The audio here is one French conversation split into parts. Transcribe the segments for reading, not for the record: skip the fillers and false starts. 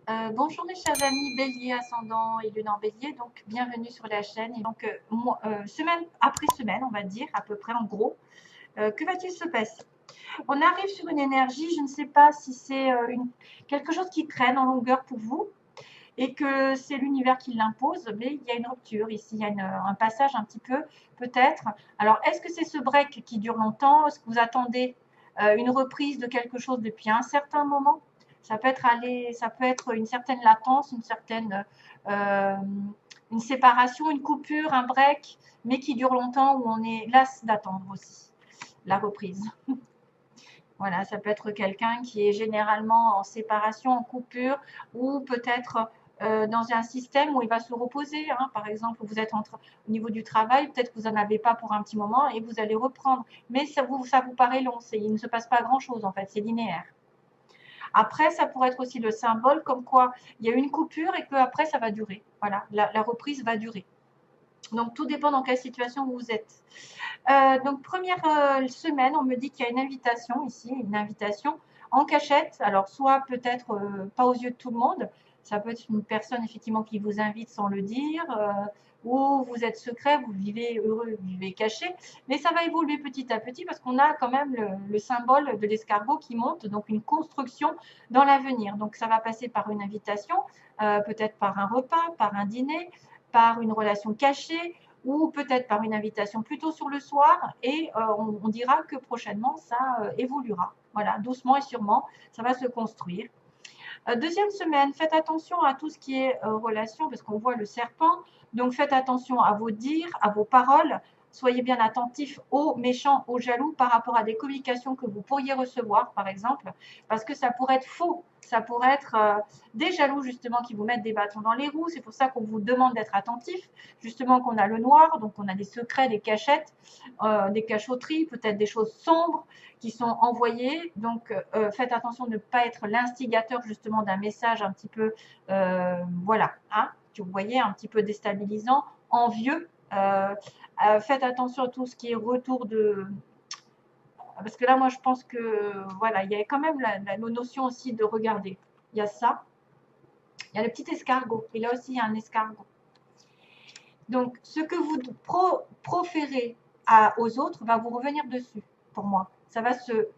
Bonjour mes chers amis Bélier, ascendant et lune en Bélier, donc bienvenue sur la chaîne. Et donc semaine après semaine, on va dire à peu près en gros, que va-t-il se passer? On arrive sur une énergie, je ne sais pas si c'est quelque chose qui traîne en longueur pour vous et que c'est l'univers qui l'impose, mais il y a une rupture ici, il y a un passage un petit peu peut-être. Alors est-ce que c'est ce break qui dure longtemps? Est-ce que vous attendez une reprise de quelque chose depuis un certain moment? Ça peut être une certaine latence, euh, une séparation, une coupure, un break, mais qui dure longtemps où on est las d'attendre aussi la reprise. Voilà, ça peut être quelqu'un qui est généralement en séparation, en coupure, ou peut-être dans un système où il va se reposer. Hein. Par exemple, vous êtes au niveau du travail, peut-être que vous n'en avez pas pour un petit moment et vous allez reprendre. Mais ça vous paraît long, il ne se passe pas grand-chose en fait, c'est linéaire. Après, ça pourrait être aussi le symbole comme quoi il y a une coupure et qu'après, ça va durer. Voilà, la reprise va durer. Donc, tout dépend dans quelle situation vous êtes. Donc, première semaine, on me dit qu'il y a une invitation ici, une invitation en cachette. Alors, soit peut-être pas aux yeux de tout le monde, ça peut être une personne effectivement qui vous invite sans le dire, ou vous êtes secret, vous vivez heureux, vous vivez caché. Mais ça va évoluer petit à petit parce qu'on a quand même le symbole de l'escargot qui monte, donc une construction dans l'avenir. Donc, ça va passer par une invitation, peut-être par un repas, par un dîner, par une relation cachée, ou peut-être par une invitation plutôt sur le soir et on dira que prochainement ça évoluera. Voilà, doucement et sûrement, ça va se construire. Deuxième semaine, faites attention à tout ce qui est relation, parce qu'on voit le serpent. Donc faites attention à vos dires, à vos paroles. Soyez bien attentifs aux méchants, aux jaloux par rapport à des communications que vous pourriez recevoir, par exemple, parce que ça pourrait être faux. Ça pourrait être des jaloux, justement, qui vous mettent des bâtons dans les roues. C'est pour ça qu'on vous demande d'être attentif. Justement, qu'on a le noir, donc on a des secrets, des cachettes, des cachotteries, peut-être des choses sombres qui sont envoyés. Donc, faites attention de ne pas être l'instigateur justement d'un message un petit peu, voilà, hein, que vous voyez, un petit peu déstabilisant, envieux. Faites attention à tout ce qui est retour de... Parce que là, moi, je pense que, voilà, il y a quand même la notion aussi de regarder. Il y a ça. Il y a le petit escargot. Et là aussi, il y a un escargot. Donc, ce que vous proférez aux autres va vous revenir dessus, pour moi. Ça va se,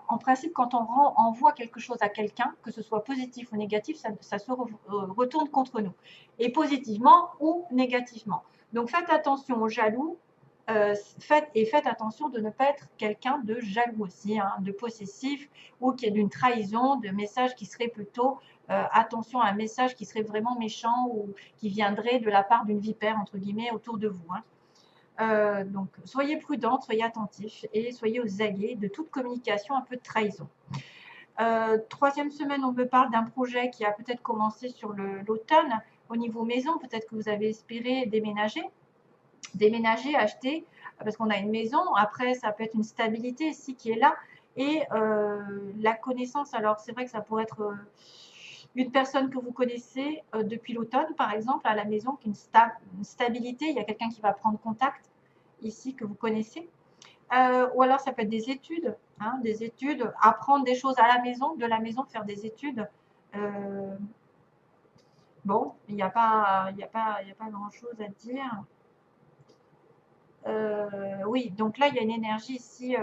en principe, quand on envoie quelque chose à quelqu'un, que ce soit positif ou négatif, ça se retourne contre nous. Et positivement ou négativement. Donc faites attention aux jaloux, faites attention de ne pas être quelqu'un de jaloux aussi, hein, de possessif, ou qui est d'une trahison, de message qui serait plutôt, attention à un message qui serait vraiment méchant ou qui viendrait de la part d'une vipère, entre guillemets, autour de vous. Hein. Donc, soyez prudents, soyez attentifs et soyez aux aguets de toute communication un peu de trahison. Troisième semaine, on me parle d'un projet qui a peut-être commencé sur l'automne au niveau maison. Peut-être que vous avez espéré déménager, acheter, parce qu'on a une maison. Après, ça peut être une stabilité ici qui est là. Et la connaissance, alors c'est vrai que ça pourrait être une personne que vous connaissez depuis l'automne, par exemple, à la maison, qui a une stabilité. Il y a quelqu'un qui va prendre contact ici que vous connaissez. Ou alors ça peut être des études, apprendre des choses à la maison, de la maison, faire des études. Euh, bon, il y a pas grand-chose à dire. Oui, donc là, il y a une énergie ici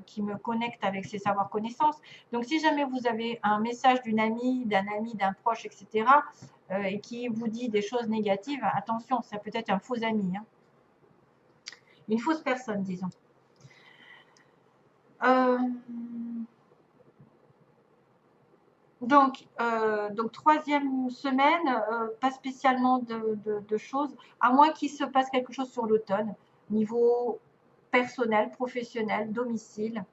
qui me connecte avec ces savoirs-connaissances. Donc, si jamais vous avez un message d'une amie, d'un proche, etc., et qui vous dit des choses négatives, attention, ça peut être un faux ami, hein. Une fausse personne, disons. Euh, donc troisième semaine, pas spécialement de choses, à moins qu'il se passe quelque chose sur l'automne, niveau personnel, professionnel, domicile,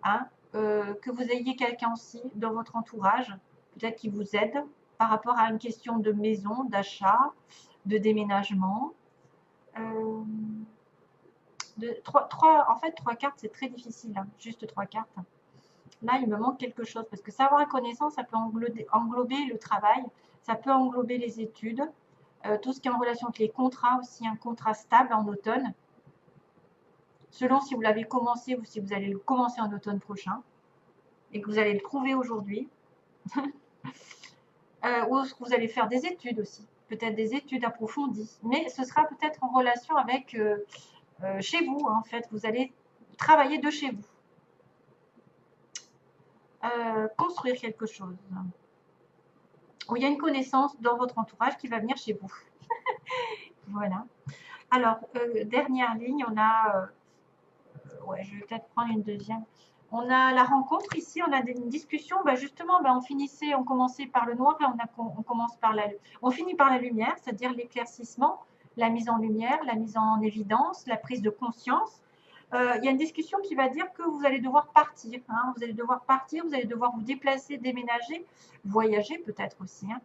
hein, que vous ayez quelqu'un aussi dans votre entourage, peut-être qui vous aide par rapport à une question de maison, d'achat, de déménagement. Euh, en fait, trois cartes, c'est très difficile, hein, juste trois cartes. Là, il me manque quelque chose parce que savoir et connaissance, ça peut englober le travail, ça peut englober les études, tout ce qui est en relation avec les contrats aussi, un contrat stable en automne, selon si vous l'avez commencé ou si vous allez le commencer en automne prochain et que vous allez le trouver aujourd'hui. ou vous allez faire des études aussi, peut-être des études approfondies, mais ce sera peut-être en relation avec chez vous, en fait, vous allez travailler de chez vous, construire quelque chose, ou il y a une connaissance dans votre entourage qui va venir chez vous. Voilà. Alors, dernière ligne, on a, ouais, je vais peut-être prendre une deuxième. On a la rencontre ici, on a une discussion, bah justement, bah on commençait par le noir, là on commence par on finit par la lumière, c'est-à-dire l'éclaircissement, la mise en lumière, la mise en évidence, la prise de conscience. Il y a une discussion qui va dire que vous allez devoir partir, hein, vous allez devoir partir, vous allez devoir vous déplacer, déménager, voyager peut-être aussi, hein.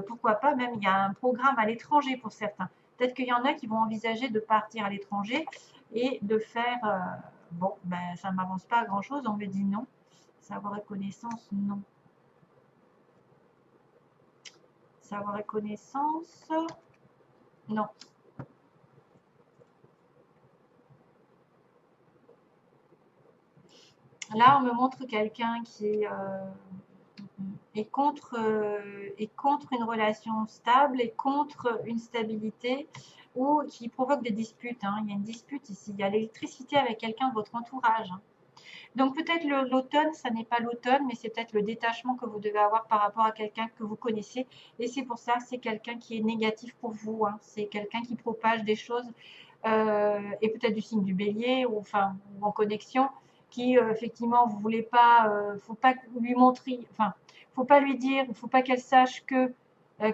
Pourquoi pas, même il y a un programme à l'étranger pour certains. Peut-être qu'il y en a qui vont envisager de partir à l'étranger et de faire, bon, ben, ça ne m'avance pas à grand-chose, on me dit non. Savoir et connaissance, non. Savoir et connaissance, non. Là, on me montre quelqu'un qui est contre une relation stable et contre une stabilité ou qui provoque des disputes, hein. Il y a une dispute ici, il y a l'électricité avec quelqu'un de votre entourage, hein. Donc peut-être l'automne, ça n'est pas l'automne, mais c'est peut-être le détachement que vous devez avoir par rapport à quelqu'un que vous connaissez. Et c'est pour ça que c'est quelqu'un qui est négatif pour vous, hein. C'est quelqu'un qui propage des choses, et peut-être du signe du bélier, ou enfin ou en connexion, qui effectivement vous voulez pas, faut pas lui montrer, enfin, faut pas lui dire, faut pas qu'elle sache que,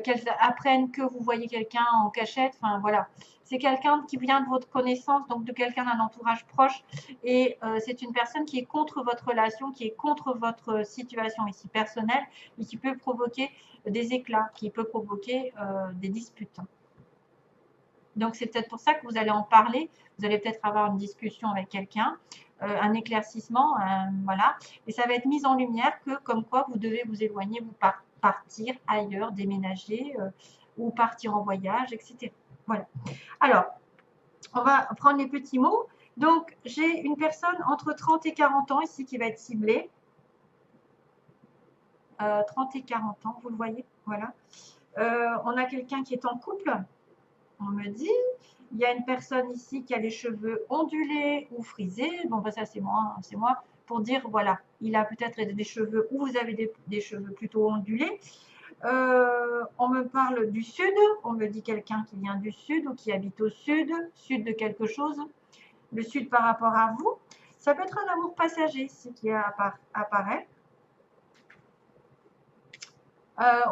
qu'elle apprenne que vous voyez quelqu'un en cachette, enfin voilà. C'est quelqu'un qui vient de votre connaissance, donc de quelqu'un d'un entourage proche, et c'est une personne qui est contre votre relation, qui est contre votre situation ici personnelle, et qui peut provoquer des éclats, qui peut provoquer des disputes. Donc c'est peut-être pour ça que vous allez en parler, vous allez peut-être avoir une discussion avec quelqu'un, un éclaircissement, voilà, et ça va être mis en lumière que comme quoi vous devez vous éloigner, vous partir ailleurs, déménager, ou partir en voyage, etc. Voilà. Alors, on va prendre les petits mots. Donc, j'ai une personne entre 30 et 40 ans ici qui va être ciblée. 30 et 40 ans, vous le voyez, voilà. On a quelqu'un qui est en couple, on me dit. Il y a une personne ici qui a les cheveux ondulés ou frisés. Bon, ben ça, c'est moi, pour dire, voilà, il a peut-être des cheveux, ou vous avez des cheveux plutôt ondulés. On me parle du sud, on me dit quelqu'un qui vient du sud ou qui habite au sud, sud de quelque chose, le sud par rapport à vous. Ça peut être un amour passager ici qui apparaît.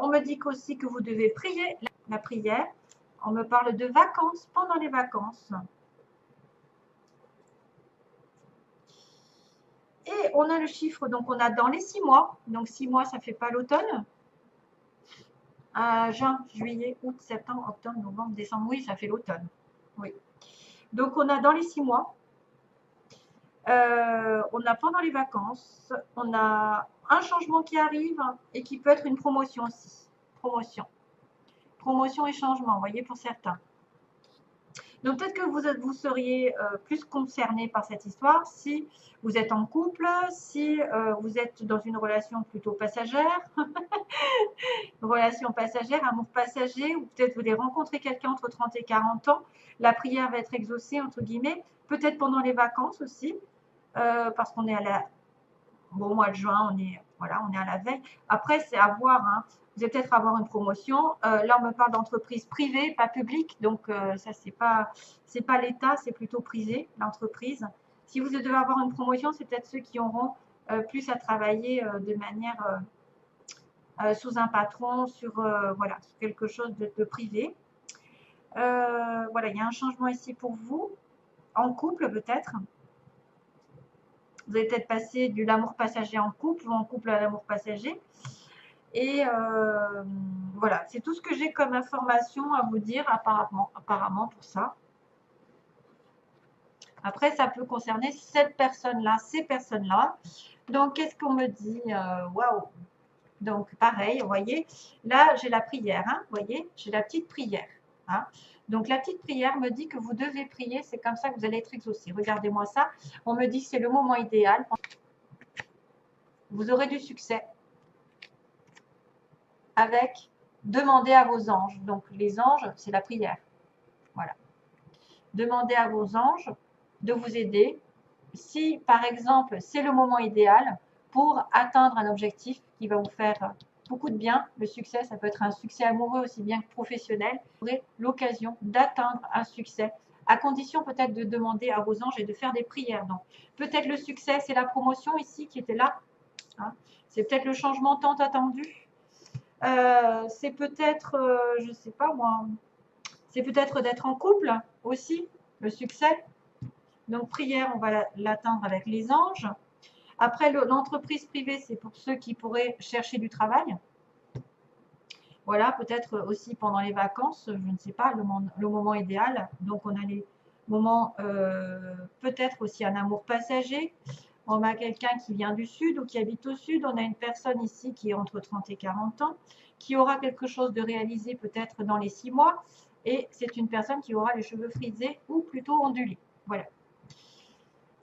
On me dit aussi que vous devez prier la prière. On me parle de vacances pendant les vacances. Et on a le chiffre, donc on a dans les 6 mois. Donc 6 mois, ça ne fait pas l'automne. Juin, juillet, août, septembre, octobre, novembre, décembre. Oui, ça fait l'automne. Oui. Donc on a dans les 6 mois. On a pendant les vacances. On a un changement qui arrive et qui peut être une promotion aussi. Promotion et changement, vous voyez, pour certains. Donc peut-être que vous seriez plus concerné par cette histoire si vous êtes en couple, si vous êtes dans une relation plutôt passagère, relation passagère, amour passager, ou peut-être vous allez rencontrer quelqu'un entre 30 et 40 ans, la prière va être exaucée, entre guillemets, peut-être pendant les vacances aussi, parce qu'on est à la... Bon, au mois de juin, on est à la veille. Après, c'est à voir, hein. Vous allez peut-être avoir une promotion. Là, on me parle d'entreprise privée, pas publique. Donc, ça, c'est pas l'État, c'est plutôt privé, l'entreprise. Si vous devez avoir une promotion, c'est peut-être ceux qui auront plus à travailler de manière sous un patron, sur voilà, sur quelque chose de privé. Voilà, il y a un changement ici pour vous, en couple peut-être. Vous allez peut-être passer de l'amour passager en couple ou en couple à l'amour passager. Et voilà, c'est tout ce que j'ai comme information à vous dire apparemment pour ça. Après, ça peut concerner cette personne-là, ces personnes-là. Donc, qu'est-ce qu'on me dit? Waouh! Donc, pareil, vous voyez, là, j'ai la prière, hein, vous voyez, j'ai la petite prière. Hein. Donc, la petite prière me dit que vous devez prier, c'est comme ça que vous allez être exaucé. Regardez-moi ça, on me dit que c'est le moment idéal. Vous aurez du succès. avec demander à vos anges. Donc, les anges, c'est la prière. Voilà. Demandez à vos anges de vous aider si, par exemple, c'est le moment idéal pour atteindre un objectif qui va vous faire beaucoup de bien. Le succès, ça peut être un succès amoureux aussi bien que professionnel. Vous aurez l'occasion d'atteindre un succès, à condition peut-être de demander à vos anges et de faire des prières. Donc, peut-être le succès, c'est la promotion ici qui était là. Hein. C'est peut-être le changement tant attendu. C'est peut-être, je ne sais pas moi, c'est peut-être d'être en couple aussi, le succès. Donc, prière, on va l'atteindre avec les anges. Après, l'entreprise privée, c'est pour ceux qui pourraient chercher du travail. Voilà, peut-être aussi pendant les vacances, je ne sais pas, le moment idéal. Donc, on a les moments, peut-être aussi un amour passager. On a quelqu'un qui vient du sud ou qui habite au sud. On a une personne ici qui est entre 30 et 40 ans, qui aura quelque chose de réalisé peut-être dans les 6 mois. Et c'est une personne qui aura les cheveux frisés ou plutôt ondulés. Voilà.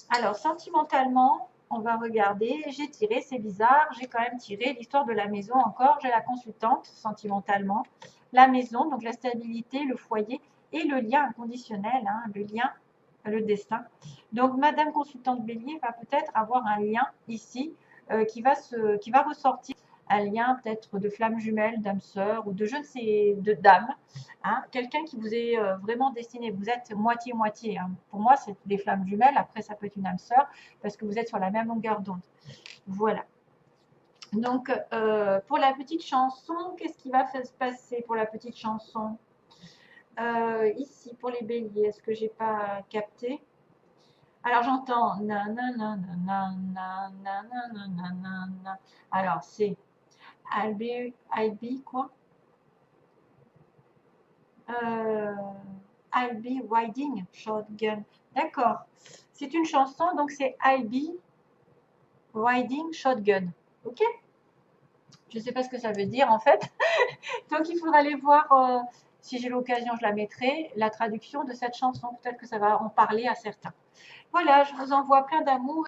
Alors, sentimentalement, on va regarder. J'ai tiré, c'est bizarre. J'ai quand même tiré l'histoire de la maison encore. J'ai la consultante, sentimentalement. La maison, donc la stabilité, le foyer et le lien inconditionnel, hein, le lien, le destin. Donc, Madame consultante Bélier va peut-être avoir un lien ici qui va ressortir. Un lien peut-être de flamme jumelle, d'âme sœur ou de je ne sais, de dame. Hein, quelqu'un qui vous est vraiment destiné. Vous êtes moitié-moitié. Hein. Pour moi, c'est des flammes jumelles. Après, ça peut être une âme sœur parce que vous êtes sur la même longueur d'onde. Voilà. Donc, pour la petite chanson, qu'est-ce qui va se passer pour la petite chanson ici, pour les béliers, est-ce que j'ai pas capté? Alors, j'entends alors, c'est I'll be quoi? I'll be riding shotgun. D'accord. C'est une chanson, donc c'est I'll be riding shotgun. Ok? Je ne sais pas ce que ça veut dire en fait. Donc il faudra aller voir, si j'ai l'occasion, je la mettrai, la traduction de cette chanson. Peut-être que ça va en parler à certains. Voilà, je vous envoie plein d'amour.